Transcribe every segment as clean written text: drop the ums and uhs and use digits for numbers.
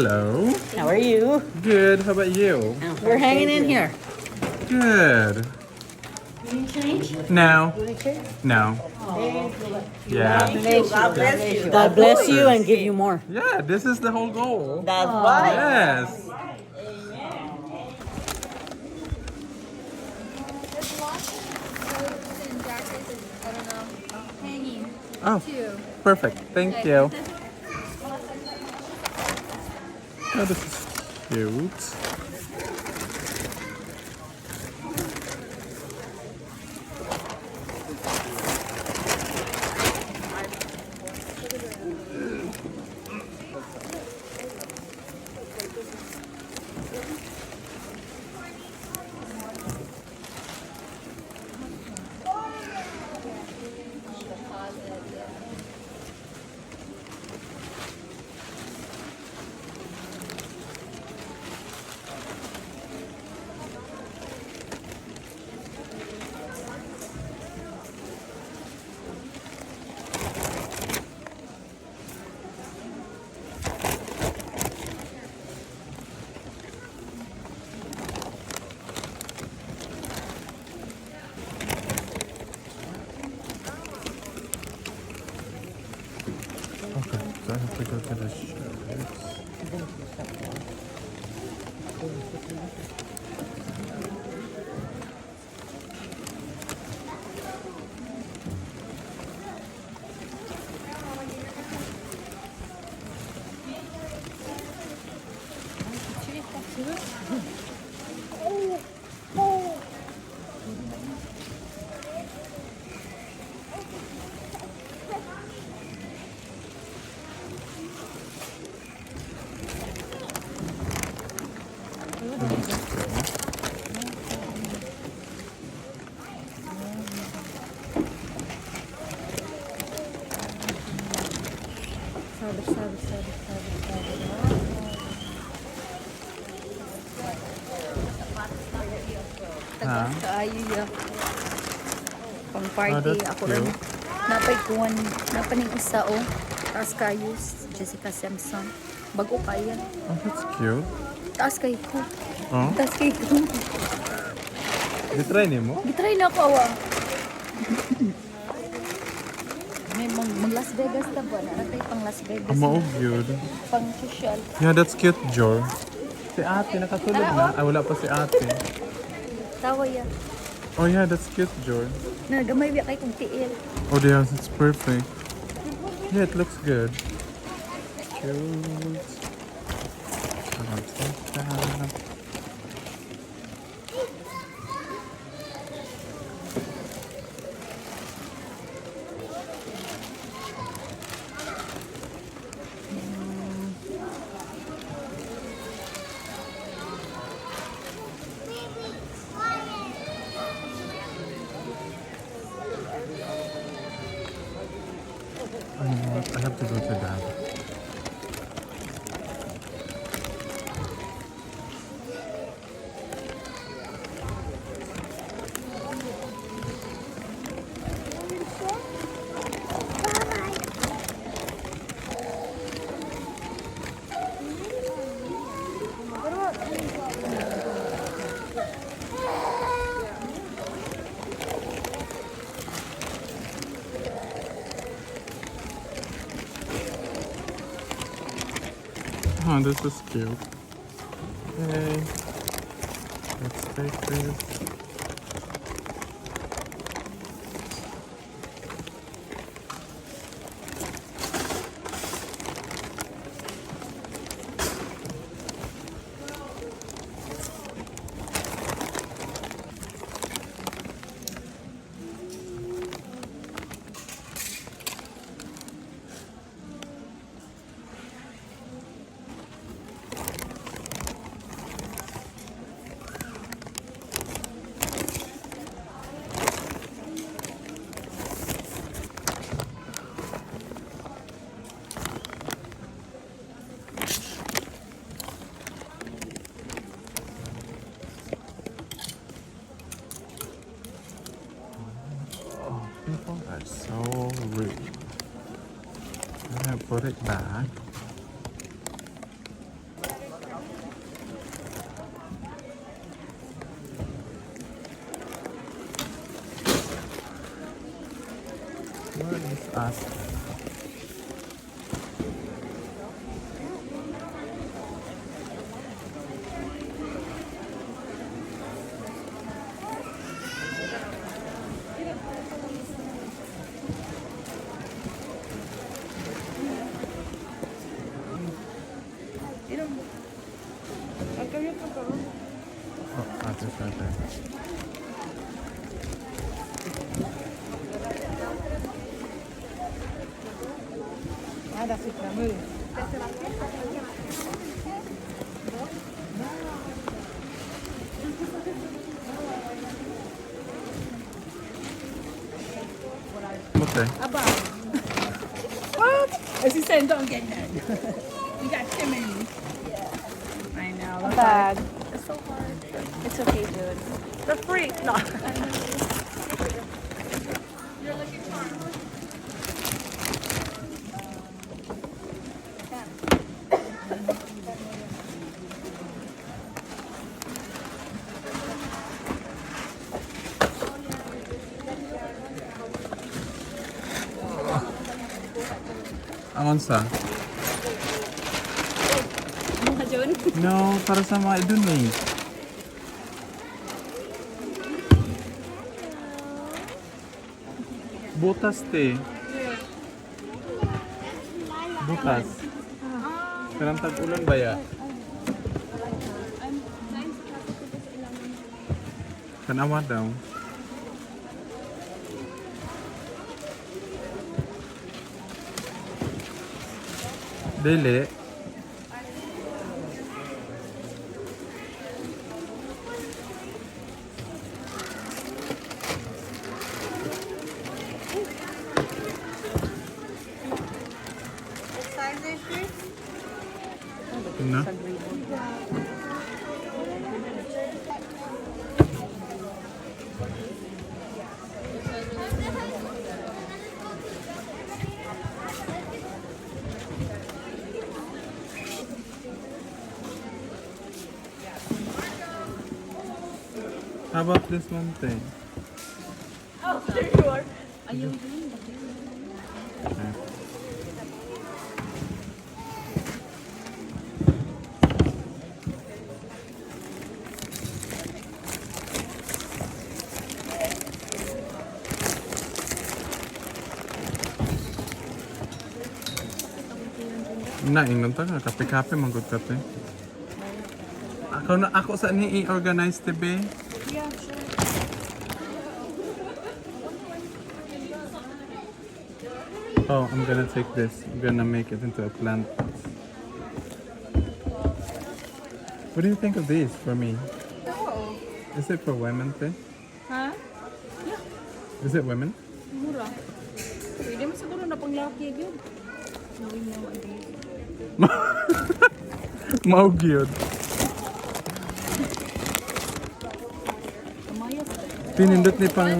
Hello. How are you? Good. How about you? We're hanging in here. Good. You change? No. No. Yeah. God bless you and give you more. Yeah, this is the whole goal. That's right. Yes. Hanging. Oh, Two. perfect. Thank you. Oh, this is cute. Okay, so I have to go to the shirts. Ha? Kaayo ya. Pang Oh, party that's ako rin. cute. Napay kuwan, napaning isa o. Taas kayo, Jessica Simpson. Bago kaya. Oh, that's cute. Taas kayo ko. Oh, Taas kayo ko. gitry niyo mo? Gitry na ako awa. May mag Las Vegas na ba? Naratay pang Las Vegas. Mao good. Pang social. Yeah, that's cute, Jor. Si ate, nakatulog na. Ay, wala pa si ate. Tawa ya. Oh yeah, that's cute, Jor. Nagamay biya kay kong tiil. Oh yes, it's perfect. Yeah, it looks good. Cute. I'll take that. You know what? I have to go to Dad. Oh, this is cute. Okay. Let's take this. People are so rude. I'm gonna put it back. ask. Oh, ate, ate. Okay. What? As he said, don't get that. We got too many. I know. A bag. It's so hard. It's okay, dude. The free. No. Ang unsa? Mga Jun? No, para sa mga idun eh. Butas te. Butas. Karang tag-ulan ba ya? Kanawa daw. Dili. Na? How about this one thing? Oh, there you are. Ayun. Okay. Naingnon ta ka kape-kape manggod kape. Ako sa ni i-organize TV. Yeah, sure. Oh, I'm gonna take this. I'm gonna make it into a plant. What do you think of these for me? Oh. Is it for women, te? Ha? Is it women? Mura. Pwede mo siguro na pang laki yun. Knowing mo ang day. Mao gyud. Kamayas. Pinindot ni pang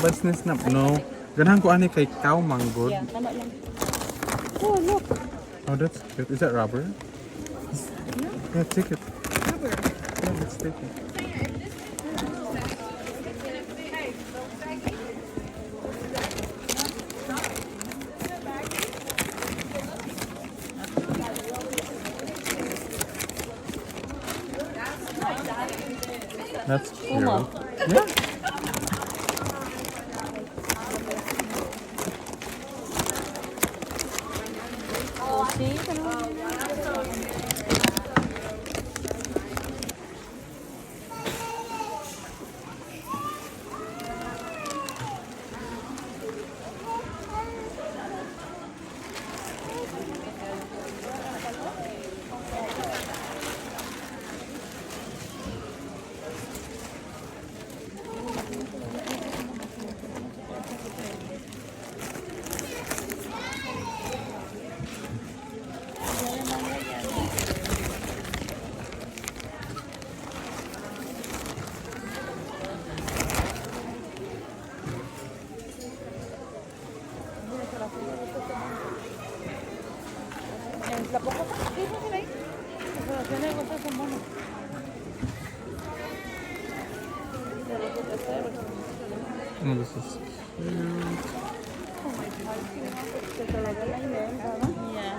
business na. No. Ganahan ko ani kay cow manggod. Yeah, tama lang. Oh, look. Oh, that's good. Is that rubber? Yeah, take it. Rubber. Yeah, let's take it. That's cute. Yeah. Oh, this is cute. Se talaga na yun, Yeah.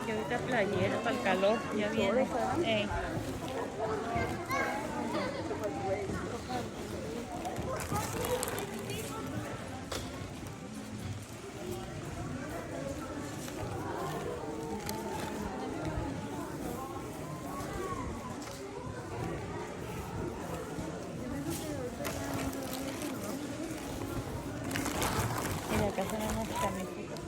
Que ahorita playera para el calor, ya viene. Ey. Mira, acá son unas camisitas.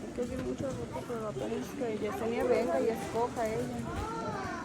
Es que hay mucha ropa, pero apenas que Yesenia venga y escoja ella.